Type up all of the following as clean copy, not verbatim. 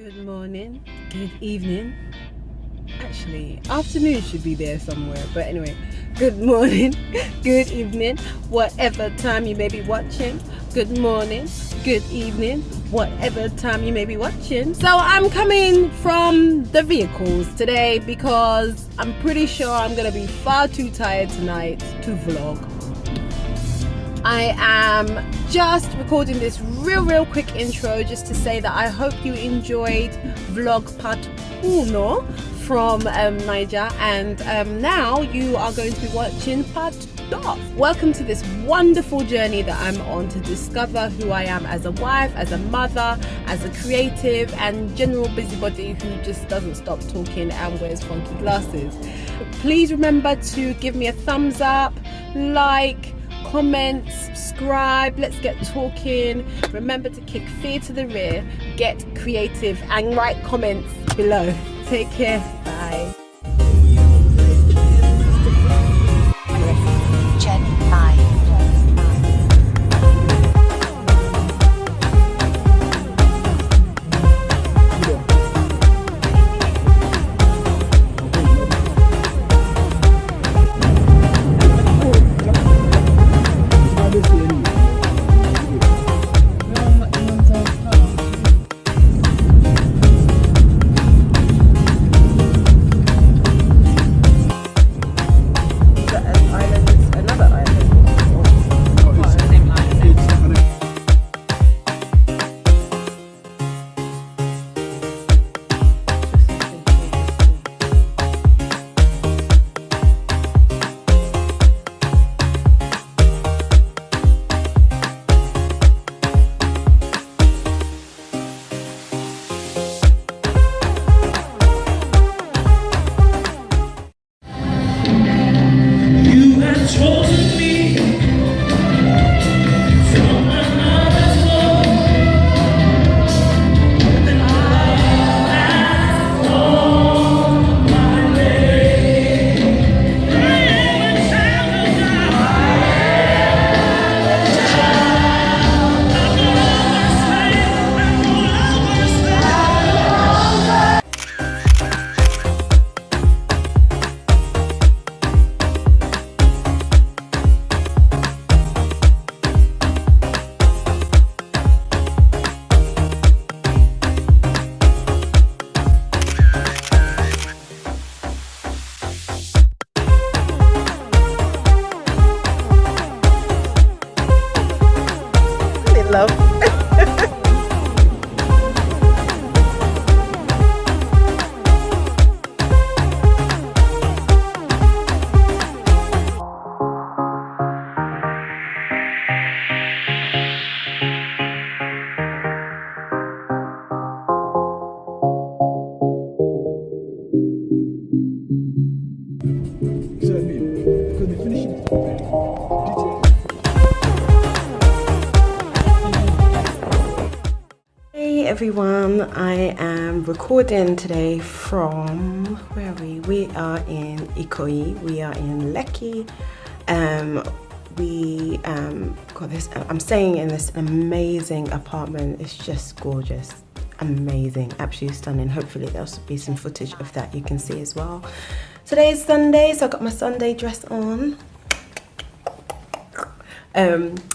Good morning, good evening. Actually, afternoon should be there somewhere, but anyway, good morning, good evening, whatever time you may be watching. Good morning, good evening, whatever time you may be watching. So I'm coming from the vehicles today because I'm pretty sure I'm gonna be far too tired tonight to vlog. I am just recording this real quick intro just to say that I hope you enjoyed vlog part uno from Naija, and now you are going to be watching part dos. Welcome to this wonderful journey that I'm on to discover who I am as a wife, as a mother, as a creative and general busybody who just doesn't stop talking and wears funky glasses. Please remember to give me a thumbs up, like, comment, subscribe, let's get talking. Remember to kick fear to the rear, get creative and write comments below. Take care, bye. Love. Hey everyone, I am recording today from, where are we? We are in Ikoyi, we are in Lekki. Got this, I'm staying in this amazing apartment. It's just gorgeous, amazing, absolutely stunning. Hopefully there'll be some footage of that you can see as well. Today is Sunday, so I got my Sunday dress on.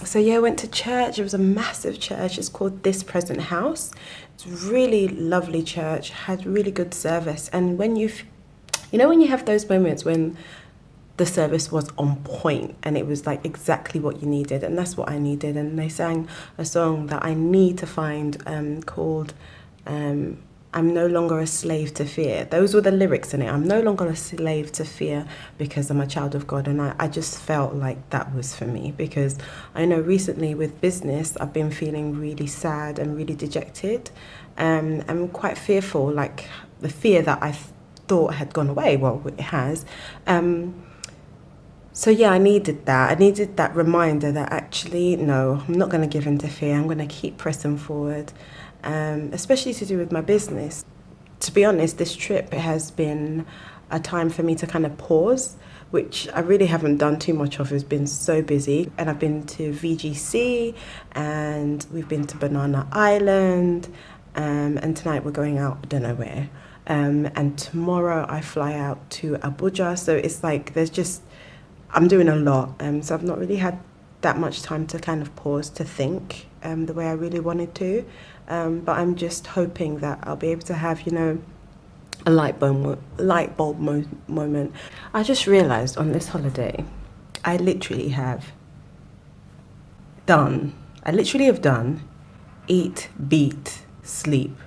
So yeah, I went to church. It was a massive church. It's called This Present House. It's a really lovely church, had really good service. And when when you have those moments when the service was on point and it was like exactly what you needed, and that's what I needed. And they sang a song that I need to find called I'm no longer a slave to fear. Those were the lyrics in it. I'm no longer a slave to fear because I'm a child of God. And I just felt like that was for me, because I know recently with business, I've been feeling really sad and really dejected. I'm quite fearful, like the fear that I thought had gone away. Well, it has. So yeah, I needed that. I needed that reminder that actually, no, I'm not going to give in to fear. I'm going to keep pressing forward. Especially to do with my business. To be honest, this trip has been a time for me to kind of pause, which I really haven't done too much of. It's been so busy. And I've been to VGC and we've been to Banana Island and tonight we're going out, I don't know where. And tomorrow I fly out to Abuja. So it's like I'm doing a lot. So I've not really had that much time to kind of pause to think the way I really wanted to. But I'm just hoping that I'll be able to have, a moment. I just realized on this holiday, I literally have done eat, beat, sleep,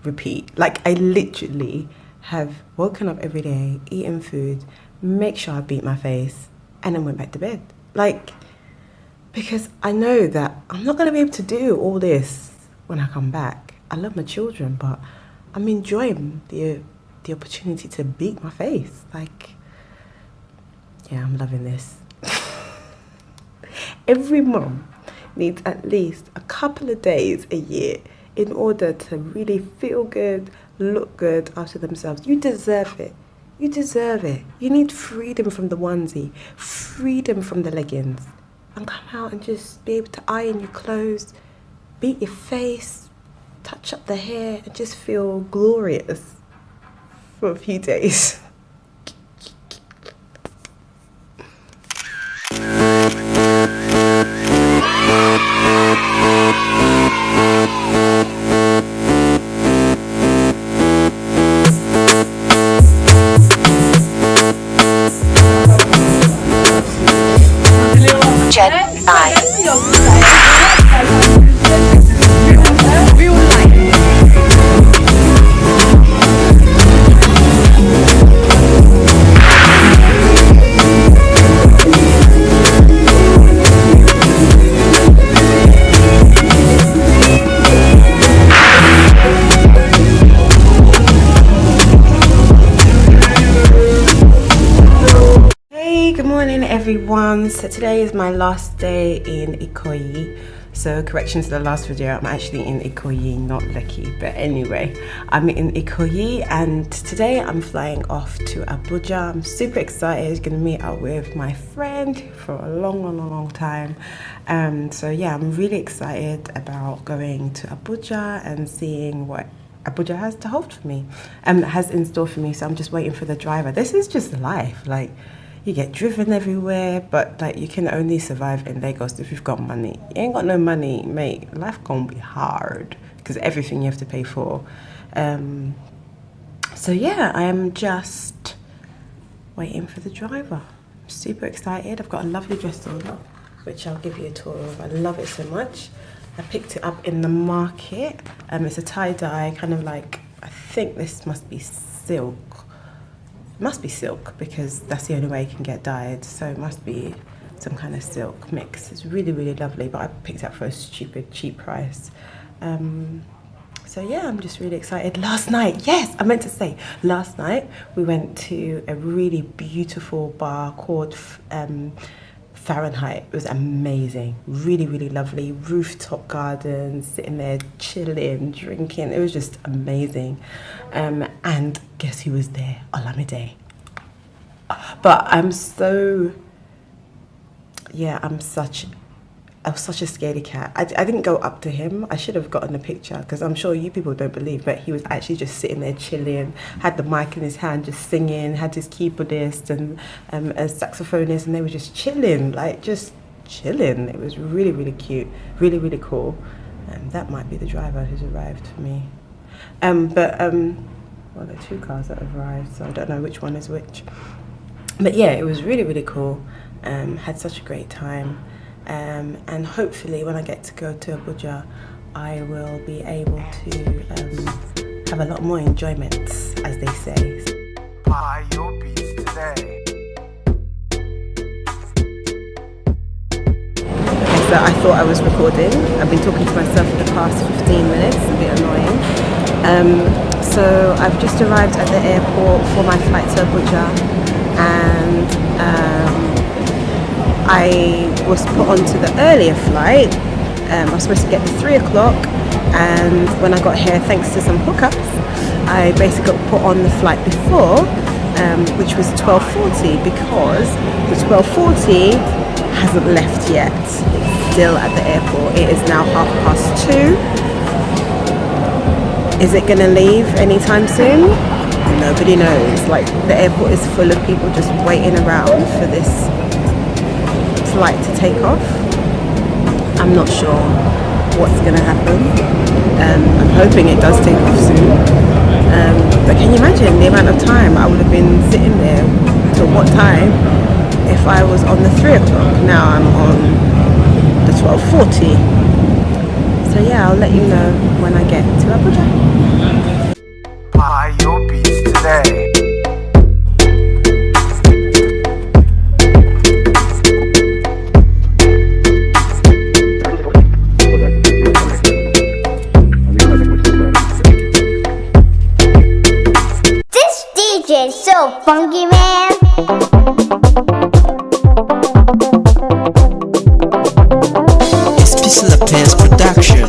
repeat. Like I literally have woken up every day, eaten food, make sure I beat my face, and then went back to bed. Like, because I know that I'm not going to be able to do all this when I come back. I love my children, but I'm enjoying the opportunity to beat my face. Like, yeah, I'm loving this. Every mom needs at least a couple of days a year in order to really feel good, look good after themselves. You deserve it. You deserve it. You need freedom from the onesie, freedom from the leggings, and come out and just be able to iron your clothes, beat your face, touch up the hair, and just feel glorious for a few days. Everyone, so today is my last day in Ikoyi. So correction to the last video, I'm actually in Ikoyi, not Lekki, but anyway, I'm in Ikoyi and today I'm flying off to Abuja. I'm super excited, gonna meet up with my friend for a long time. So yeah, I'm really excited about going to Abuja and seeing what Abuja has to hold for me, has in store for me. So I'm just waiting for the driver. This is just life, like, you get driven everywhere, but like you can only survive in Lagos if you've got money. You ain't got no money, mate, life gonna be hard because everything you have to pay for. So yeah, I am just waiting for the driver. I'm super excited. I've got a lovely dress on, which I'll give you a tour of. I love it so much. I picked it up in the market. It's a tie-dye, kind of like, I think this must be silk. Must be silk because that's the only way it can get dyed, so it must be some kind of silk mix. It's really lovely, but I picked it up for a stupid cheap price. So yeah, I'm just really excited. Last night, yes, I meant to say, last night we went to a really beautiful bar called Fahrenheit. It was amazing, really lovely, rooftop garden, sitting there chilling, drinking. It was just amazing. And guess who was there? Olamide. But I was such a scaredy cat. I didn't go up to him. I should have gotten a picture because I'm sure you people don't believe, but he was actually just sitting there chilling, had the mic in his hand, just singing, had his keyboardist and a saxophonist, and they were just chilling, like just chilling. It was really cute, really cool. That might be the driver who's arrived for me. Well, there are two cars that have arrived, so I don't know which one is which. But yeah, it was really cool. Had such a great time. And hopefully when I get to go to Abuja, I will be able to have a lot more enjoyments, as they say. So I thought I was recording. I've been talking to myself for the past 15 minutes, a bit annoying. So I've just arrived at the airport for my flight to Abuja, and I was put onto the earlier flight. I was supposed to get to 3 o'clock, and when I got here, thanks to some hookups, I basically got put on the flight before, which was 12:40, because the 12:40 hasn't left yet. It's still at the airport. It is now 2:30. Is it going to leave anytime soon? Nobody knows. Like, the airport is full of people just waiting around for this flight to take off. I'm not sure what's going to happen. I'm hoping it does take off soon. But can you imagine the amount of time I would have been sitting there till what time if I was on the 3 o'clock? Now I'm on the 12:40. So yeah, I'll let you know when I get to Abuja. Buy your beats today. This DJ is so funky, man. It's Pistol Pants Production.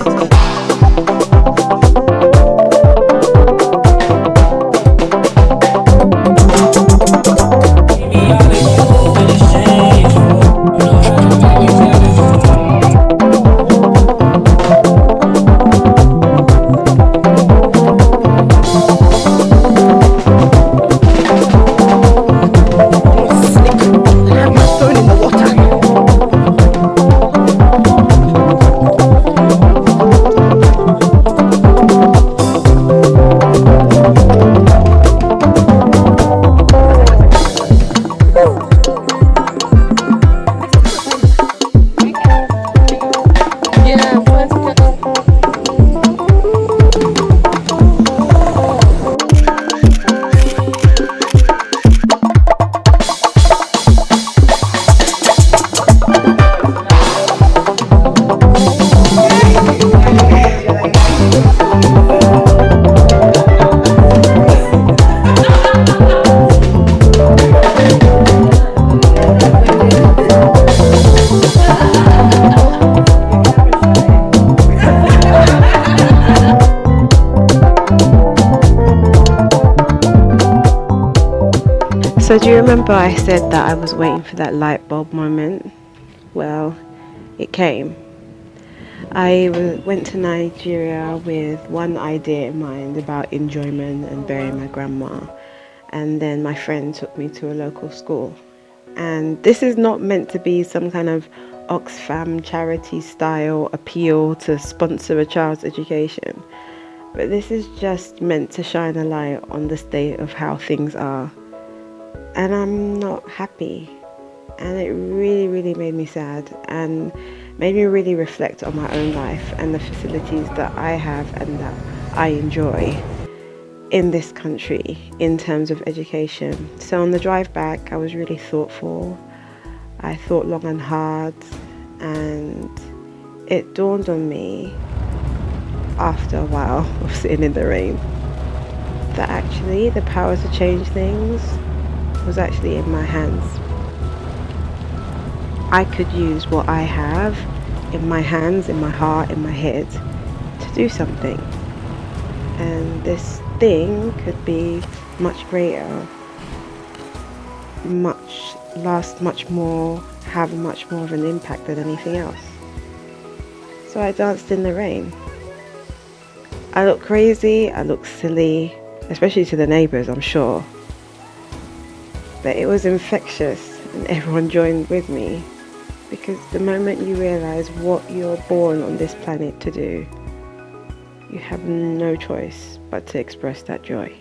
So do you remember I said that I was waiting for that light bulb moment? Well, it came. Went to Nigeria with one idea in mind about enjoyment and burying my grandma, and then my friend took me to a local school. And this is not meant to be some kind of Oxfam charity style appeal to sponsor a child's education, but this is just meant to shine a light on the state of how things are. And I'm not happy, and it really made me sad and made me really reflect on my own life and the facilities that I have and that I enjoy in this country in terms of education. So on the drive back, I was really thoughtful. I thought long and hard, and it dawned on me after a while of sitting in the rain that actually the power to change things was actually in my hands. I could use what I have in my hands, in my heart, in my head to do something. And this thing could be much greater, last much more, have much more of an impact than anything else. So I danced in the rain. I look crazy, I look silly, especially to the neighbours, I'm sure. But it was infectious, and everyone joined with me, because the moment you realise what you're born on this planet to do, you have no choice but to express that joy.